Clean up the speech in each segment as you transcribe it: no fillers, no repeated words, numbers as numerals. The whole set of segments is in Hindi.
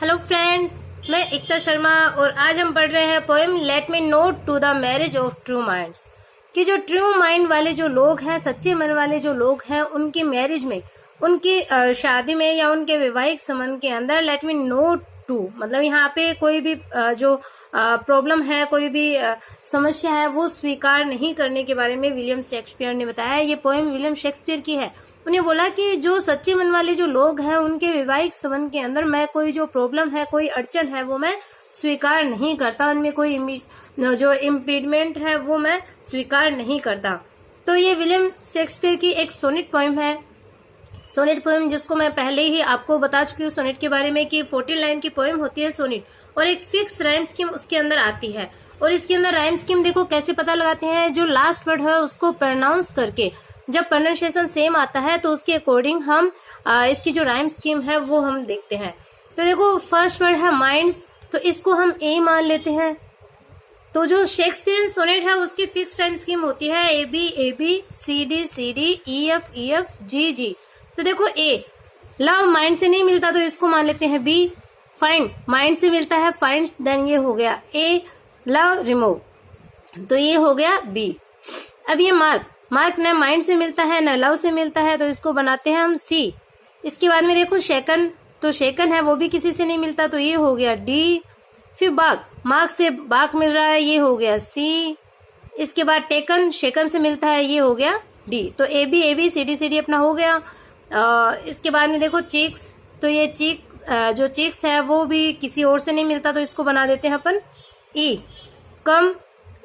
हेलो फ्रेंड्स, मैं एकता शर्मा और आज हम पढ़ रहे हैं poem let me not to the marriage of true minds. कि जो ट्रू माइंड वाले जो लोग हैं, सच्चे मन वाले जो लोग हैं, उनकी मैरिज में, उनकी शादी में या उनके वैवाहिक संबंध के अंदर लेट मी नोट टू मतलब यहाँ पे कोई भी जो प्रॉब्लम है, कोई भी समस्या है, वो स्वीकार नहीं करने के बारे में विलियम शेक्सपियर ने बताया। ये पोएम विलियम शेक्सपियर की है। उन्हें बोला कि जो सच्चे मन वाले जो लोग हैं, उनके वैवाहिक संबंध के अंदर मैं कोई जो प्रॉब्लम है, कोई अड़चन है, वो मैं स्वीकार नहीं करता। उनमें कोई जो इम्पीडमेंट है वो मैं स्वीकार नहीं करता। तो ये विलियम शेक्सपियर की एक सोनेट पोएम है। सोनेट पोएम जिसको मैं पहले ही आपको बता चुकी हूँ सोनेट के बारे में कि 14 लाइन की पोएम होती है सोनेट, और एक फिक्स राइम स्कीम उसके अंदर आती है। और इसके अंदर राइम स्कीम देखो कैसे पता लगाते हैं, जो लास्ट वर्ड है उसको प्रोनाउंस करके, जब प्रोनाउंसिएशन सेम आता है तो उसके अकॉर्डिंग हम इसकी जो राइम स्कीम है वो हम देखते हैं। तो देखो फर्स्ट वर्ड है माइंड्स, तो इसको हम ए मान लेते हैं। तो जो शेक्सपियरियन सोनेट है उसकी फिक्स राइम स्कीम होती है A B C D E F G G. तो देखो ए लव माइंड से नहीं मिलता तो इसको मान लेते हैं बी। फाइंड माइंड से मिलता है फाइंड्स, देन ये हो गया ए। लव रिमूव, तो ये हो गया बी। अब ये मार्क न माइंड से मिलता है न लव से मिलता है, तो इसको बनाते हैं हम सी। इसके बाद में देखो शेकन, तो शेकन है वो भी किसी से नहीं मिलता, तो ये हो गया डी। फिर मार्क से बाग मिल रहा है, ये हो गया सी। इसके बाद टेकन, शेकन से मिलता है, ये हो गया डी। तो ए बी सी डी अपना हो गया। इसके बाद में देखो चिक्स, तो ये जो चिक्स है वो भी किसी और से नहीं मिलता, तो इसको बना देते हैं अपन ई। कम,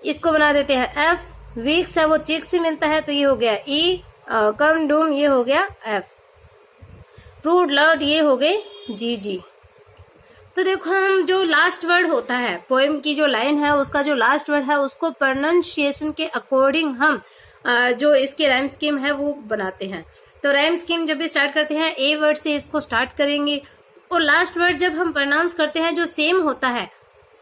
इसको बना देते हैं एफ। वीक्स है वो चिक्स से मिलता है, तो ये हो गया ई। कम डूम, ये हो गया एफ। प्रूड लव्ड, ये हो गए जी जी। तो देखो हम जो लास्ट वर्ड होता है पोएम की जो लाइन है उसका जो लास्ट वर्ड है उसको प्रोनाउंसिएशन के अकॉर्डिंग हम जो इसकी राइम स्कीम है वो बनाते हैं। तो राइम स्कीम जब भी स्टार्ट करते हैं ए वर्ड से इसको स्टार्ट करेंगे, और लास्ट वर्ड जब हम प्रोनाउंस करते हैं जो सेम होता है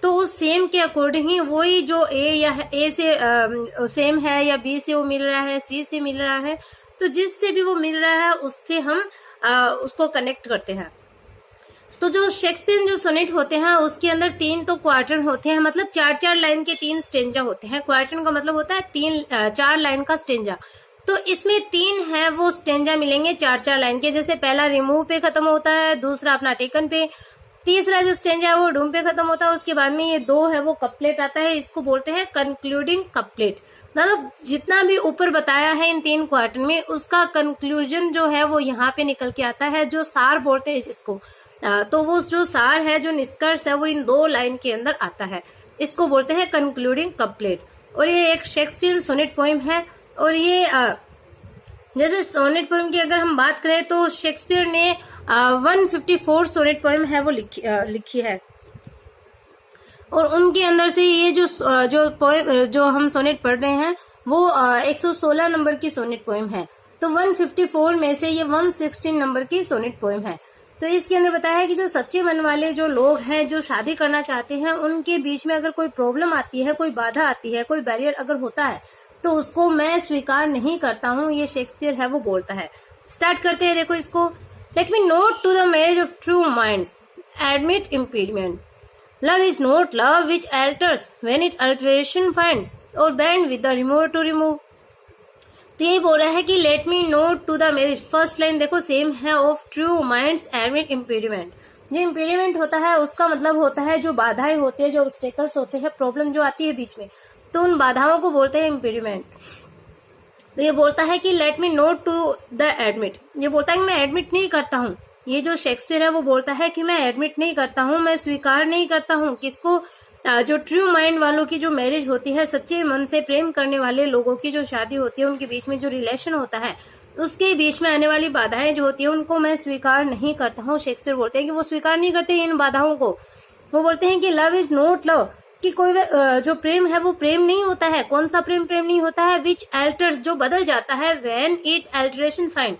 तो उस सेम के अकॉर्डिंग ही वही जो ए से सेम है या बी से वो मिल रहा है, सी से मिल रहा है, तो जिससे भी वो मिल रहा है उससे हम उसको कनेक्ट करते हैं। तो जो शेक्सपियर जो सोनेट होते हैं उसके अंदर 3 तो क्वार्टर होते हैं, मतलब 4-4 लाइन के 3 स्टेंजा होते हैं। क्वार्टर का मतलब होता है 4 लाइन का स्टेंजा। तो इसमें 3 है वो स्टेंजा मिलेंगे 4-4 लाइन के। जैसे पहला रिमूव पे खत्म होता है, दूसरा अपना टेकन पे, तीसरा जो स्टेंजा है वो डूम पे खत्म होता है। उसके बाद में ये 2 है वो कपलेट आता है, इसको बोलते हैं कंक्लूडिंग कपलेट। मतलब जितना भी ऊपर बताया है इन 3 क्वार्टर में उसका कंक्लूजन जो है वो यहाँ पे निकल के आता है, जो सार बोलते हैं इसको। तो वो जो सार है, जो निष्कर्ष है, वो इन 2 लाइन के अंदर आता है, इसको बोलते हैं कंक्लूडिंग कपलेट। और ये एक शेक्सपियर सोनेट पोएम है। और ये जैसे सोनेट पोएम की अगर हम बात करें तो शेक्सपियर ने 154 सोनेट पोएम है वो लिखी है। और उनके अंदर से ये जो पोएम जो हम सोनेट पढ़ रहे हैं वो 116 नंबर की सोनेट पोएम है। तो 154 में से ये 116 नंबर की सोनेट पोएम है। तो इसके अंदर बताया है कि जो सच्चे मन वाले जो लोग हैं, जो शादी करना चाहते हैं, उनके बीच में अगर कोई प्रॉब्लम आती है, कोई बाधा आती है, कोई बैरियर अगर होता है तो उसको मैं स्वीकार नहीं करता हूँ, ये शेक्सपियर है वो बोलता है। स्टार्ट करते हैं, देखो इसको। Let me not to the marriage of true minds admit impediment. Love is not love which alters when it alteration finds or bend with the remove to remove. तो ये बोल रहा है कि let me not to the marriage, first line देखो सेम है, of true minds admit impediment. जो इम्पीडमेंट होता है उसका मतलब होता है जो बाधाएं होती है, जो ऑब्स्टेकल्स होते हैं, प्रॉब्लम जो आती है बीच में, तो उन बाधाओं को बोलते हैं इम्पीडमेंट। तो ये बोलता है कि let me not to the admit, ये बोलता है कि मैं एडमिट नहीं करता हूँ। ये जो शेक्सपियर है वो बोलता है कि मैं एडमिट नहीं करता हूँ, मैं स्वीकार नहीं करता हूँ किसको, जो ट्रू माइंड वालों की जो मैरिज होती है, सच्चे मन से प्रेम करने वाले लोगों की जो शादी होती है, उनके बीच में जो रिलेशन होता है उसके बीच में आने वाली बाधाएं जो होती है उनको मैं स्वीकार नहीं करता हूँ। शेक्सपियर बोलते हैं कि वो स्वीकार नहीं करते इन बाधाओं को। वो बोलते हैं कि लव इज नॉट लव, कि कोई जो प्रेम है वो प्रेम नहीं होता है। कौन सा प्रेम नहीं होता है, विच अल्टर्स, जो बदल जाता है, व्हेन इट अल्टरेशन फाइंड,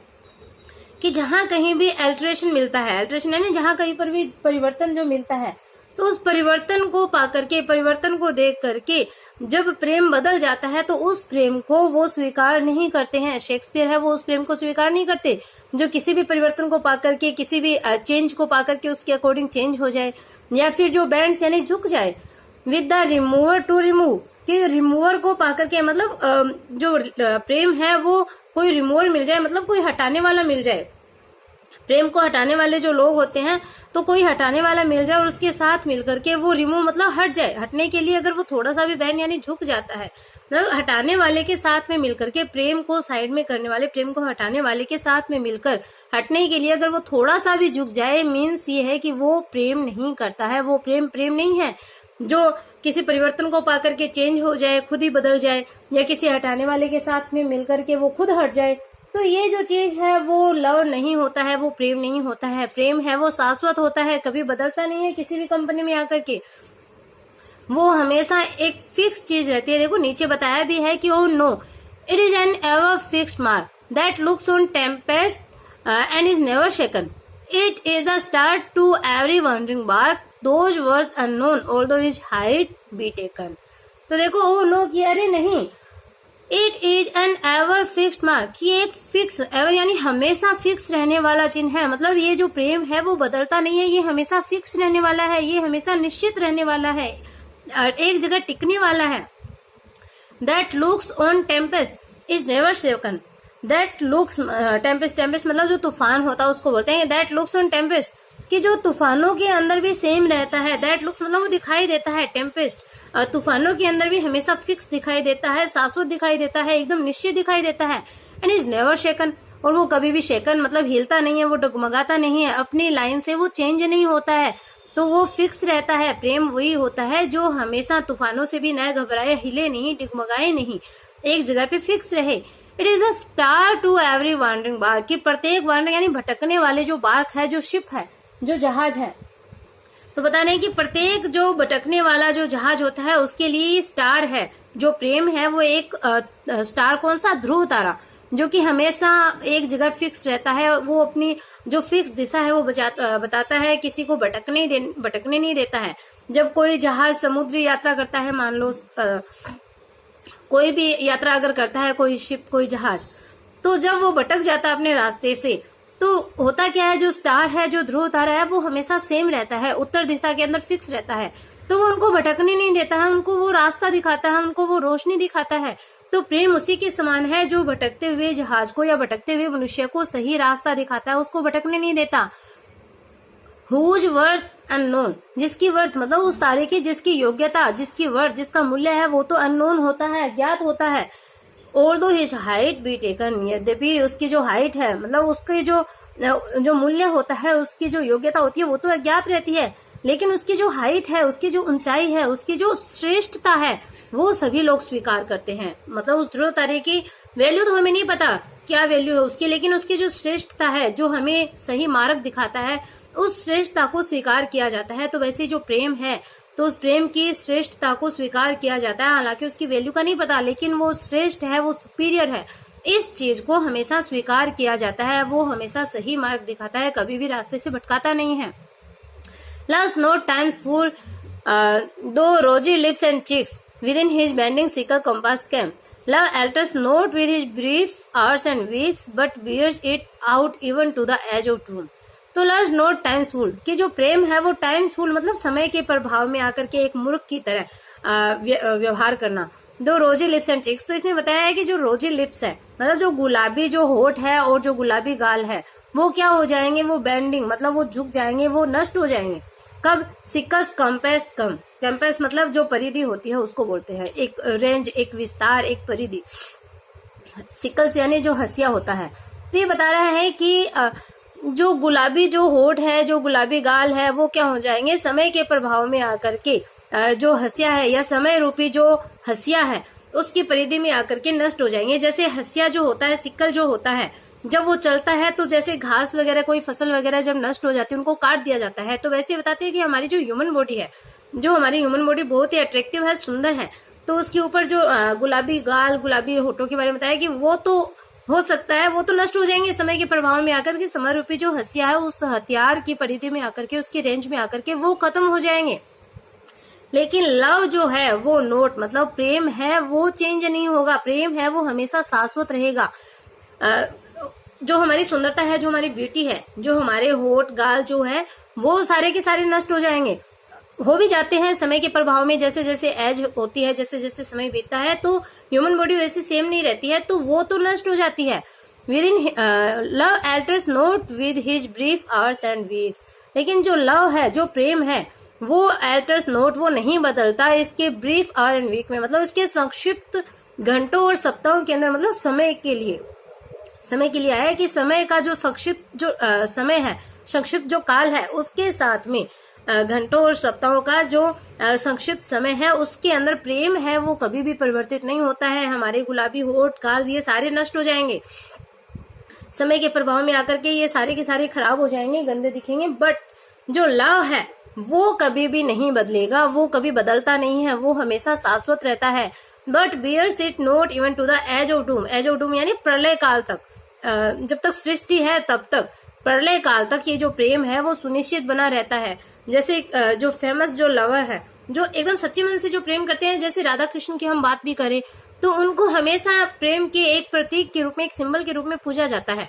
कि जहां कहीं भी अल्टरेशन मिलता है, अल्टरेशन यानी जहां कहीं पर भी परिवर्तन जो मिलता है, तो उस परिवर्तन को पा करके, परिवर्तन को देख करके जब प्रेम बदल जाता है तो उस प्रेम को वो स्वीकार नहीं करते हैं। शेक्सपियर है वो उस प्रेम को स्वीकार नहीं करते जो किसी भी परिवर्तन को पाकर के, किसी भी चेंज को पाकर के उसके अकॉर्डिंग चेंज हो जाए, या फिर जो बैंड्स यानी झुक जाए। With the remover to remove, कि रिमूवर को पाकर के मतलब जो प्रेम है वो कोई रिमूवर मिल जाए, मतलब कोई हटाने वाला मिल जाए। प्रेम को हटाने वाले जो लोग होते हैं तो कोई हटाने वाला मिल जाए और उसके साथ मिलकर के वो रिमूव मतलब हट जाए। हटने के लिए अगर वो थोड़ा सा भी बैंड यानी झुक जाता है, मतलब हटाने वाले के साथ में मिलकर के, प्रेम को साइड में करने वाले, प्रेम को हटाने वाले के साथ में मिलकर हटने के लिए अगर वो थोड़ा सा भी झुक जाए, मीन्स ये है कि वो प्रेम नहीं करता है। वो प्रेम नहीं है जो किसी परिवर्तन को पाकर के चेंज हो जाए, खुद ही बदल जाए, या किसी हटाने वाले के साथ में मिलकर के वो खुद हट जाए। तो ये जो चीज है वो लव नहीं होता है, वो प्रेम नहीं होता है। प्रेम है वो शाश्वत होता है, कभी बदलता नहीं है किसी भी कंपनी में आकर के, वो हमेशा एक फिक्स चीज रहती है। देखो नीचे बताया भी है कि O no it is an ever fixed mark that looks on tempest and is never shaken, it is the star to every wandering bark, those words unknown although his height be taken. तो देखो ओ नो कि अरे नहीं, it is an ever fixed mark, ये एक फिक्स, एवर यानी हमेशा फिक्स रहने वाला चिन्ह है। मतलब ये जो प्रेम है वो बदलता नहीं है, ये हमेशा फिक्स रहने वाला है, ये हमेशा निश्चित रहने वाला है, एक जगह टिकने वाला है। That looks on Tempest is never shaken, that looks Tempest मतलब जो तूफान होता है उसको बोलते हैं दैट लुक्स ऑन टेम्पेस्ट, कि जो तूफानों के अंदर भी सेम रहता है। दैट लुक्स मतलब वो दिखाई देता है, टेम्पेस्ट तूफानों के अंदर भी हमेशा फिक्स दिखाई देता है, शाश्वत दिखाई देता है, एकदम निश्चित दिखाई देता है। एंड इज नेवर शेकन, और वो कभी भी शेकन मतलब हिलता नहीं है, वो डगमगाता नहीं है, अपनी लाइन से वो चेंज नहीं होता है, तो वो फिक्स रहता है। प्रेम वही होता है जो हमेशा तूफानों से भी न घबराए, हिले नहीं, डगमगाए नहीं, एक जगह पे फिक्स रहे। It is a star to every wandering bark, कि प्रत्येक वॉन्डरिंग यानी भटकने वाले जो बार्क है, जो शिप है, जो जहाज है, तो बता रहे हैं कि प्रत्येक जो भटकने वाला जो जहाज होता है उसके लिए स्टार है। जो प्रेम है वो एक स्टार, कौन सा, ध्रुव तारा, जो कि हमेशा एक जगह फिक्स रहता है। वो अपनी जो फिक्स दिशा है वो बताता है, किसी को भटकने नहीं देता है। जब कोई जहाज समुद्री यात्रा करता है, मान लो कोई भी यात्रा अगर करता है, कोई शिप, कोई जहाज, तो जब वो भटक जाता है अपने रास्ते से, तो होता क्या है, जो स्टार है, जो ध्रुव तारा है, वो हमेशा सेम रहता है, उत्तर दिशा के अंदर फिक्स रहता है, तो वो उनको भटकने नहीं देता है, उनको वो रास्ता दिखाता है, उनको वो रोशनी दिखाता है। तो प्रेम उसी के समान है, जो भटकते हुए जहाज को या भटकते हुए मनुष्य को सही रास्ता दिखाता है, उसको भटकने नहीं देता। हुज वर्थ अननोन, जिसकी वर्थ मतलब उस तारे की जिसकी योग्यता, जिसकी वर्थ, जिसका मूल्य है वो तो अननोन होता है, ज्ञात होता है। Although his height be taken, यद्यपि उसकी जो हाइट है, मतलब उसकी जो मूल्य होता है, उसकी जो योग्यता होती है वो तो अज्ञात रहती है, लेकिन उसकी जो हाइट है, उसकी जो ऊंचाई है, उसकी जो श्रेष्ठता है, वो सभी लोग स्वीकार करते हैं। मतलब उस ध्रुव तारे की वैल्यू तो हमें नहीं पता क्या वैल्यू है उसकी, लेकिन उसकी जो श्रेष्ठता है, जो हमें सही मार्ग दिखाता है, उस श्रेष्ठता को स्वीकार किया जाता है। तो वैसे जो प्रेम है, तो उस प्रेम की श्रेष्ठता को स्वीकार किया जाता है, हालांकि उसकी वैल्यू का नहीं पता, लेकिन वो श्रेष्ठ है, वो सुपीरियर है, इस चीज को हमेशा स्वीकार किया जाता है। वो हमेशा सही मार्ग दिखाता है, कभी भी रास्ते से भटकाता नहीं है। Love's not times full, though rosy lips and cheeks within his bending sickle compass came. Love alters not with his brief hours and weeks, but bears it out even to the edge of doom. तो लव नॉट टाइम्स फुल, कि जो प्रेम है वो टाइम्स फुल मतलब समय के प्रभाव में आकर के एक मूर्ख की तरह व्यवहार करना। दो रोजी लिप्स एंड चिक्स, तो इसमें बताया है कि जो रोजी लिप्स है, मतलब जो गुलाबी जो होठ है और जो गुलाबी गाल है, वो क्या हो जाएंगे, वो बेंडिंग मतलब वो झुक जाएंगे, वो नष्ट हो जाएंगे। कब, सिकस कंपेस कम, कंपेस मतलब जो परिधि होती है उसको बोलते हैं, एक रेंज, एक विस्तार, एक परिधि। सिकस यानी जो हंसिया होता है। तो ये बता रहा है कि जो गुलाबी जो होठ है, जो गुलाबी गाल है, वो क्या हो जाएंगे, समय के प्रभाव में आकर के जो हंसिया है या समय रूपी जो हंसिया है उसकी परिधि में आकर के नष्ट हो जाएंगे। जैसे हंसिया जो होता है, सिक्कल जो होता है, जब वो चलता है तो जैसे घास वगैरह, कोई फसल वगैरह जब नष्ट हो जाती है उनको काट दिया जाता है। तो वैसे बताते हैं कि हमारी जो ह्यूमन बॉडी है, जो हमारी ह्यूमन बॉडी बहुत ही अट्रैक्टिव है, सुंदर है, तो उसके ऊपर जो गुलाबी गाल, गुलाबी होठों के बारे में बताया कि वो तो हो सकता है वो तो नष्ट हो जाएंगे समय के प्रभाव में आकर के। समय रूपी जो हंसिया है उस हथियार की परिधि में आकर के, उसकी रेंज में आकर के वो खत्म हो जाएंगे। लेकिन लव जो है वो नोट, मतलब प्रेम है वो चेंज नहीं होगा, प्रेम है वो हमेशा शाश्वत रहेगा। जो हमारी सुंदरता है, जो हमारी ब्यूटी है, जो हमारे होठ गाल जो है वो सारे के सारे नष्ट हो जाएंगे, हो भी जाते हैं समय के प्रभाव में। जैसे जैसे एज होती है, जैसे जैसे समय बीतता है तो ह्यूमन बॉडी वैसे सेम नहीं रहती है, तो वो तो नष्ट हो जाती है। With in love alters not with his brief hours and weeks. लेकिन जो लव है, जो प्रेम है, वो alters नॉट, वो नहीं बदलता इसके ब्रीफ आवर एंड वीक में, मतलब इसके संक्षिप्त घंटों और सप्ताहों के अंदर, मतलब समय के लिए आया है कि समय का जो संक्षिप्त जो समय है, संक्षिप्त जो काल है, उसके साथ में घंटों और सप्ताहों का जो संक्षिप्त समय है, उसके अंदर प्रेम है वो कभी भी परिवर्तित नहीं होता है। हमारे गुलाबी होठ गाल ये सारे नष्ट हो जाएंगे, समय के प्रभाव में आकर के ये सारे के सारे खराब हो जाएंगे, गंदे दिखेंगे। बट जो लव है वो कभी भी नहीं बदलेगा, वो कभी बदलता नहीं है, वो हमेशा शाश्वत रहता है। But bears it not even to the edge of doom. Edge of doom यानी प्रलय काल तक, जब तक सृष्टि है तब तक, प्रलय काल तक ये जो प्रेम है वो सुनिश्चित बना रहता है। जैसे जो फेमस जो लवर है, जो एकदम सच्चे मन से जो प्रेम करते हैं, जैसे राधा कृष्ण की हम बात भी करें तो उनको हमेशा प्रेम के एक प्रतीक के रूप में, एक सिंबल के रूप में पूजा जाता है।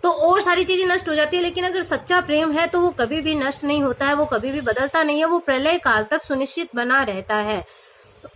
तो और सारी चीजें नष्ट हो जाती है, लेकिन अगर सच्चा प्रेम है तो वो कभी भी नष्ट नहीं होता है, वो कभी भी बदलता नहीं है, वो प्रलय काल तक सुनिश्चित बना रहता है।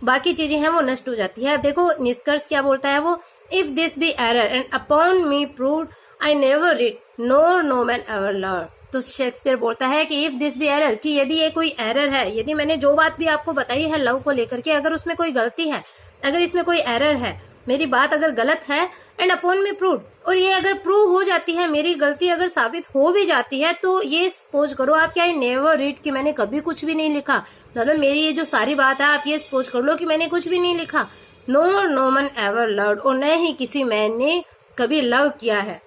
बाकी चीजें हैं वो नष्ट हो जाती है। अब देखो निष्कर्ष क्या बोलता है वो, if this be error and upon me proved I never read nor no man ever learn. तो शेक्सपियर बोलता है कि इफ दिस बी एरर, कि यदि ये कोई एरर है, यदि मैंने जो बात भी आपको बताई है लव को लेकर के, अगर उसमें कोई गलती है, अगर इसमें कोई एरर है, मेरी बात अगर गलत है, एंड अपॉन मी प्रूव, और ये अगर प्रूव हो जाती है, मेरी गलती अगर साबित हो भी जाती है, तो ये सपोज करो आप क्या, नेवर रीड, कि मैंने कभी कुछ भी नहीं लिखा, मतलब मेरी ये जो सारी बात है आप ये सपोज कर लो कि मैंने कुछ भी नहीं लिखा। नो मैन एवर लव्ड, और न ही किसी मैन ने कभी लव किया है।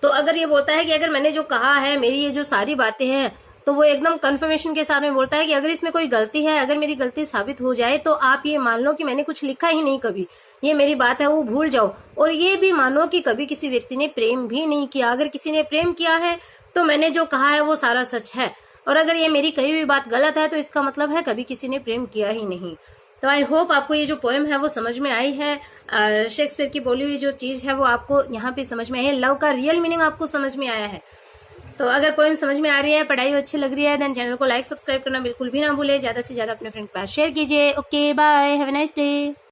तो अगर ये बोलता है कि अगर मैंने जो कहा है, मेरी ये जो सारी बातें हैं, तो वो एकदम कंफर्मेशन के साथ में बोलता है कि अगर इसमें कोई गलती है, अगर मेरी गलती साबित हो जाए तो आप ये मान लो कि मैंने कुछ लिखा ही नहीं कभी, ये मेरी बात है वो भूल जाओ। और ये भी मानो कि कभी किसी व्यक्ति ने प्रेम भी नहीं किया। अगर किसी ने प्रेम किया है तो मैंने जो कहा है वो सारा सच है, और अगर ये मेरी कही हुई बात गलत है तो इसका मतलब है कभी किसी ने प्रेम किया ही नहीं। तो आई होप आपको ये जो पोएम है वो समझ में आई है। शेक्सपियर की बोली हुई जो चीज है वो आपको यहाँ पे समझ में आई है, लव का रियल मीनिंग आपको समझ में आया है। तो अगर पोएम समझ में आ रही है, पढ़ाई अच्छी लग रही है, देन चैनल को लाइक सब्सक्राइब करना बिल्कुल भी ना भूले, ज्यादा से ज्यादा अपने फ्रेंड के पास शेयर कीजिए। Okay bye, have a nice day.